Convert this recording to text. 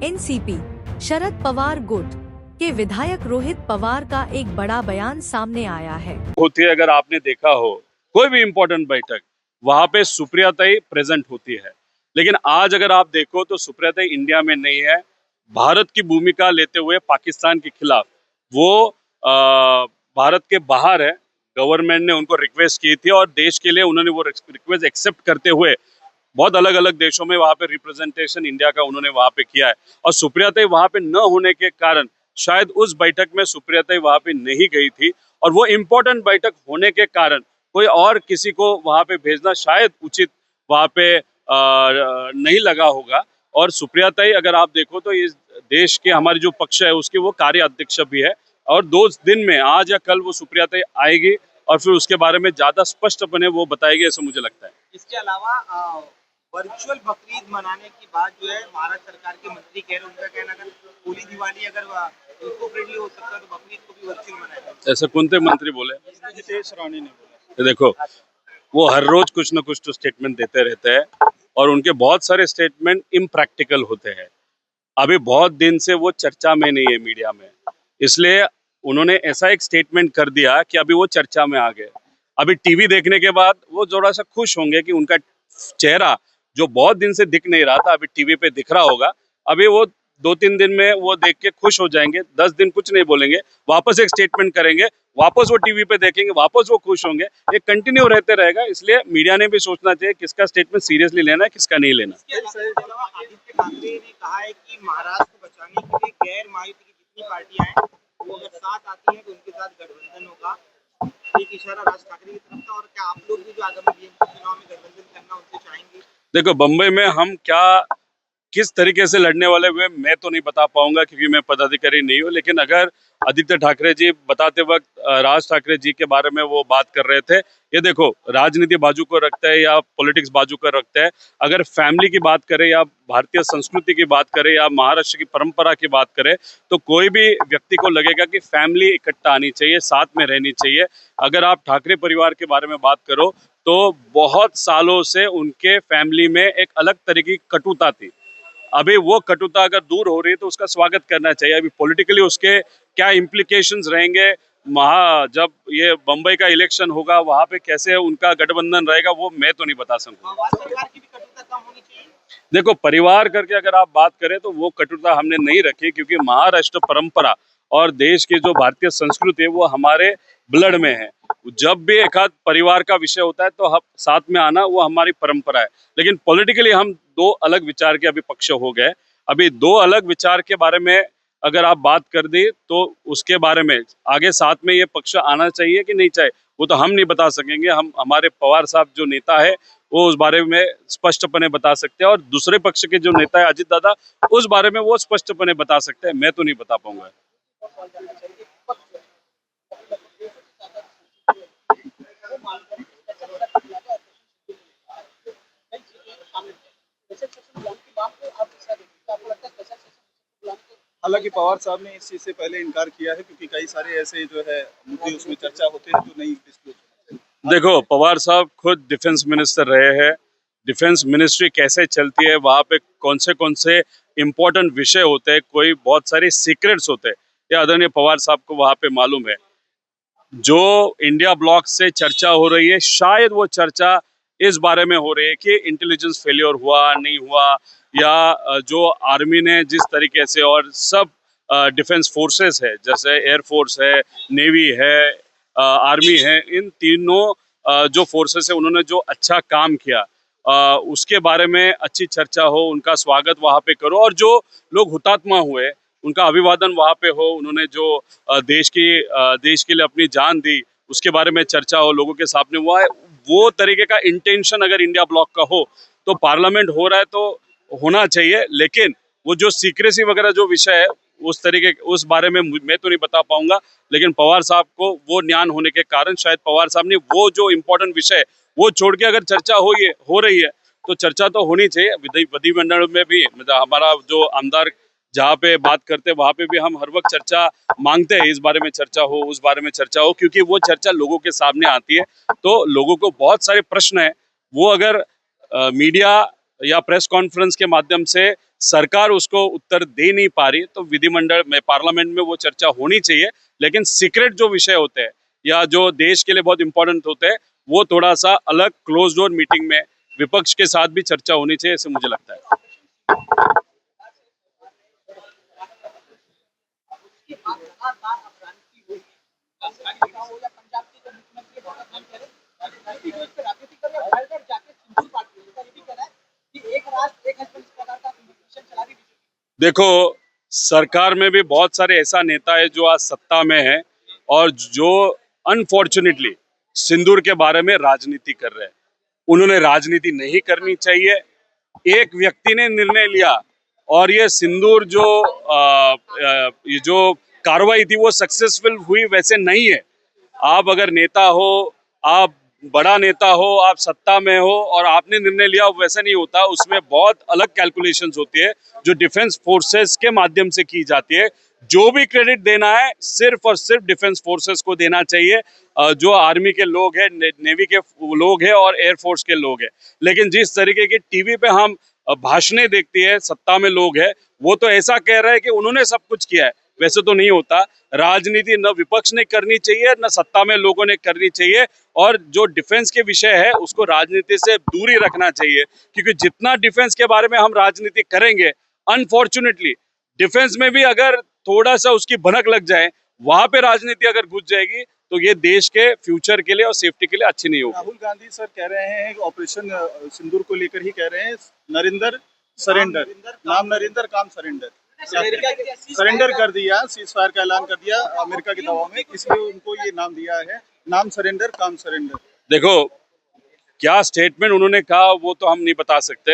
NCP Sharad Pawar गुट के विधायक रोहित पवार का एक बड़ा बयान सामने आया है। होती है, अगर आपने देखा हो कोई भी इम्पोर्टेंट बैठक वहां पे सुप्रियाताई प्रेजेंट होती है, लेकिन आज अगर आप देखो तो सुप्रियाताई इंडिया में नहीं है। भारत की भूमिका लेते हुए पाकिस्तान के खिलाफ वो भारत के बाहर है। गवर्नमेंट ने उनको रिक्वेस्ट की थी और देश के लिए उन्होंने वो रिक्वेस्ट एक्सेप्ट करते हुए बहुत अलग अलग देशों में वहां पे रिप्रेजेंटेशन इंडिया का उन्होंने वहां पे किया है। और सुप्रियाताई वहां पे न होने के कारण शायद उस बैठक में सुप्रियाताई वहां पे नहीं गई थी, और वो इम्पोर्टेंट बैठक होने के कारण कोई और किसी को वहां पे भेजना शायद उचित वहां पे नहीं लगा होगा। और सुप्रियाताई अगर आप देखो तो इस देश के हमारे जो पक्ष है उसके वो कार्य अध्यक्ष भी है, और 2 दिन में आज या कल वो सुप्रियाताई आएगी और फिर उसके बारे में ज्यादा स्पष्टपने वो बताएगी, ऐसा मुझे लगता है। इसके अलावा वर्चुअल बकरीद मनाने की बात जो है भारत सरकार के मंत्री कह रहे हैं, उनका कहना अगर होली दिवाली अगर इको फ्रेंडली हो सकता है तो बकरीद को भी वर्चुअल मनाएं। ऐसे कौन से मंत्री बोले? नितेश राणे ने बोला। देखो, वो हर रोज कुछ ना कुछ तो स्टेटमेंट देते रहते हैं और उनके बहुत सारे स्टेटमेंट इम्प्रैक्टिकल होते हैं। अभी बहुत दिन से वो चर्चा में नहीं है मीडिया में, इसलिए उन्होंने ऐसा एक स्टेटमेंट कर दिया कि अभी वो चर्चा में आ गए। अभी टीवी देखने के बाद वो थोड़ा सा खुश होंगे कि उनका चेहरा जो बहुत दिन से दिख नहीं रहा था अभी टीवी पे दिख रहा होगा। अभी वो 2-3 दिन में वो देख के खुश हो जाएंगे, 10 दिन कुछ नहीं बोलेंगे, वापस एक स्टेटमेंट करेंगे, वापस वो टीवी पे देखेंगे, वापस वो खुश होंगे। ये कंटिन्यू रहते रहेगा, इसलिए मीडिया ने भी सोचना चाहिए किसका स्टेटमेंट सीरियसली लेना है, किसका नहीं लेना। इसके अलावा आदित्य ठाकरे ने कहा है कि महाराष्ट्र को बचाने के लिए गैर महायुति की जितनी पार्टियां हैं वो अगर साथ आती हैं तो उनके साथ गठबंधन होगा। एक इशारा राज ठाकरे की तरफ था। और क्या आप लोग भी जो आगामी बीएमसी चुनाव में गठबंधन करना उनसे चाहेंगे? देखो, बम्बई में हम क्या किस तरीके से लड़ने वाले हुए मैं तो नहीं बता पाऊंगा क्योंकि मैं पदाधिकारी नहीं हूँ, लेकिन अगर आदित्य ठाकरे जी बताते वक्त राज ठाकरे जी के बारे में वो बात कर रहे थे, ये देखो राजनीति बाजू को रखता है या पॉलिटिक्स बाजू को रखता है, अगर फैमिली की बात करें या भारतीय संस्कृति की बात करें या महाराष्ट्र की परंपरा की बात करें, तो कोई भी व्यक्ति को लगेगा कि फैमिली इकट्ठा आनी चाहिए, साथ में रहनी चाहिए। अगर आप ठाकरे परिवार के बारे में बात करो तो बहुत सालों से उनके फैमिली में एक अलग तरीके की कटुता थी। अभी वो कटुता अगर दूर हो रही है तो उसका स्वागत करना चाहिए। अभी पॉलिटिकली उसके क्या इम्प्लीकेशंस रहेंगे, जब ये बम्बई का इलेक्शन होगा वहां पे कैसे उनका गठबंधन रहेगा वो मैं तो नहीं बता सकूंगा। परिवार की भी कटुता कम होनी चाहिए। देखो, परिवार करके अगर आप बात करें तो वो कटुता हमने नहीं रखी, क्योंकि महाराष्ट्र परंपरा और देश की जो भारतीय संस्कृति है वो हमारे ब्लड में है। जब भी एक आध परिवार का विषय होता है तो हम साथ में आना वो हमारी परंपरा है। लेकिन पॉलिटिकली हम 2 अलग विचार के अभी पक्ष हो गए। अभी 2 अलग विचार के बारे में अगर आप बात कर दी तो उसके बारे में आगे साथ में ये पक्ष आना चाहिए कि नहीं चाहिए वो तो हम नहीं बता सकेंगे। हम हमारे पवार साहब जो नेता है वो उस बारे में स्पष्टपने बता सकते हैं, और दूसरे पक्ष के जो नेता है अजित दादा उस बारे में वो स्पष्टपने बता सकते हैं, मैं तो नहीं बता पाऊंगा। हालांकि पवार साहब ने इस चीज से पहले इनकार किया है, क्योंकि कई सारे ऐसे जो है मुद्दे उसमें चर्चा होते हैं जो नहीं डिस्क्लोज होते हैं। देखो, पवार साहब खुद डिफेंस मिनिस्टर रहे हैं। डिफेंस मिनिस्ट्री कैसे चलती है, वहाँ पे कौन से इम्पोर्टेंट विषय होते हैं, कोई बहुत सारे सीक्रेट्स होते हैं, ये आदरणीय पवार साहब को वहाँ पे मालूम है। जो इंडिया ब्लॉक से चर्चा हो रही है शायद वो चर्चा इस बारे में हो रही है कि इंटेलिजेंस फेलियर हुआ नहीं हुआ, या जो आर्मी ने जिस तरीके से और सब डिफेंस फोर्सेस है जैसे एयरफोर्स है, नेवी है, आर्मी है, इन तीनों जो फोर्सेस है उन्होंने जो अच्छा काम किया उसके बारे में अच्छी चर्चा हो, उनका स्वागत वहाँ पे करो, और जो लोग हुतात्मा हुए उनका अभिवादन वहाँ पे हो, उन्होंने जो देश के लिए अपनी जान दी उसके बारे में चर्चा हो, लोगों के सामने हुआ है। वो तरीके का इंटेंशन अगर इंडिया ब्लॉक का हो तो पार्लियामेंट हो रहा है तो होना चाहिए, लेकिन वो जो सीक्रेसी वगैरह जो विषय है उस बारे में मैं तो नहीं बता पाऊंगा। लेकिन पवार साहब को वो ज्ञान होने के कारण शायद पवार साहब ने वो जो इम्पोर्टेंट विषय है वो छोड़ के अगर चर्चा हो रही है तो चर्चा तो होनी चाहिए। विधिमंडल में भी मतलब हमारा जो आमदार जहाँ पे बात करते हैं वहाँ पे भी हम हर वक्त चर्चा मांगते हैं, इस बारे में चर्चा हो, उस बारे में चर्चा हो, क्योंकि वो चर्चा लोगों के सामने आती है तो लोगों को बहुत सारे प्रश्न है वो अगर मीडिया या प्रेस कॉन्फ्रेंस के माध्यम से सरकार उसको उत्तर दे नहीं पा रही, तो विधिमंडल में, पार्लियामेंट में वो चर्चा होनी चाहिए। लेकिन सीक्रेट जो विषय होते हैं या जो देश के लिए बहुत इंपॉर्टेंट होते हैं, वो थोड़ा सा अलग क्लोज डोर मीटिंग में विपक्ष के साथ भी चर्चा होनी चाहिए, ऐसे मुझे लगता है। देखो, सरकार में भी बहुत सारे ऐसा नेता है जो आज सत्ता में है और जो अनफॉर्चुनेटली सिंदूर के बारे में राजनीति कर रहे हैं। उन्होंने राजनीति नहीं करनी चाहिए। एक व्यक्ति ने निर्णय लिया और ये सिंदूर ये जो कार्रवाई थी वो सक्सेसफुल हुई वैसे नहीं है। आप अगर नेता हो, आप बड़ा नेता हो, आप सत्ता में हो और आपने निर्णय लिया, वैसा नहीं होता। उसमें बहुत अलग कैलकुलेशंस होती है जो डिफेंस फोर्सेस के माध्यम से की जाती है। जो भी क्रेडिट देना है सिर्फ और सिर्फ डिफेंस फोर्सेस को देना चाहिए, जो आर्मी के लोग हैं, नेवी के लोग हैं और एयरफोर्स के लोग हैं। लेकिन जिस तरीके की टीवी पे हम भाषणें देखती है, सत्ता में लोग हैं, वो तो ऐसा कह रहे हैं कि उन्होंने सब कुछ किया है, वैसे तो नहीं होता। राजनीति न विपक्ष ने करनी चाहिए न सत्ता में लोगों ने करनी चाहिए, और जो डिफेंस के विषय है उसको राजनीति से दूरी रखना चाहिए, क्योंकि जितना डिफेंस के बारे में हम राजनीति करेंगे, अनफॉर्चुनेटली डिफेंस में भी अगर थोड़ा सा उसकी भनक लग जाए, वहां पे राजनीति अगर घुस जाएगी तो ये देश के फ्यूचर के लिए और सेफ्टी के लिए अच्छी नहीं होगी। राहुल गांधी सर कह रहे हैं ऑपरेशन सिंदूर को लेकर ही कह रहे हैं, नरेंद्र सरेंडर, नाम नरेंद्र काम सरेंडर, सरेंडर कर दिया, सीज फायर का ऐलान कर दिया अमेरिका के दबाव में, इसलिए उनको ये नाम दिया है, नाम सरेंडर काम सरेंडर। देखो, क्या स्टेटमेंट उन्होंने कहा वो तो हम नहीं बता सकते।